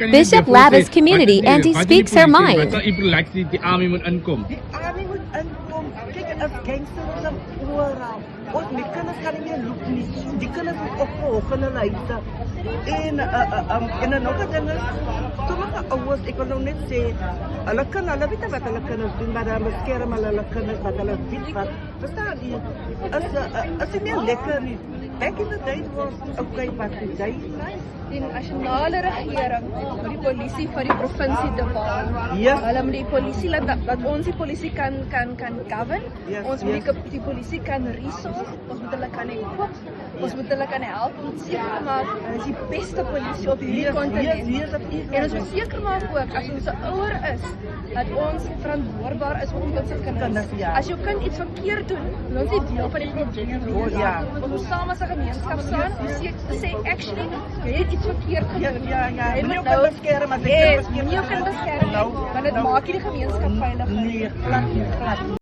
Bishop Lavis community and he speaks her mind. Wat u like die army moet inkom. Die army moet inkom. Kyk, as gangsters is oral. Ons met kinders kan nie meer loop nie. Die kinders moet opgehoog in hulle huise. En nog 'n ding is, sommige ouers, ek wil nou net sê, hulle weet wat hulle kinders doen, maar dan beskerm hulle kinders wat hulle weet wat. Verstaan jy? As jy nie lekker nie. Back in the day was okay, wat jy Die nasionale regering moet die polisie van die provinsie te waar. Ja. Hulle moet die polisie dat ons die polisie kan govern. Yes, Ons moet yes. die polisie kan resource. Ons moet hulle kan equip. Ons moet hulle kan help om seker maak hulle is die beste polisie op hierdie Yes, kontinent. yes, dat is En ons moet seker maak ook as ons 'n ouer is dat ons verantwoordbaar is vir ons kinders. Kinders, ja. As jou kind iets verkeerd doen, dan is dit deel van die probleem. Oh, ja. Ons moet saam as 'n gemeenskap staan om te sê actually jy het iets verkeerd gedoen. Ja. Jy Moenie moet jou kind beskerm as jy Yes, beskerm. moenie jou kind beskerm nie, want dit maak nie die gemeenskap veilig nie. Nee, glad nie.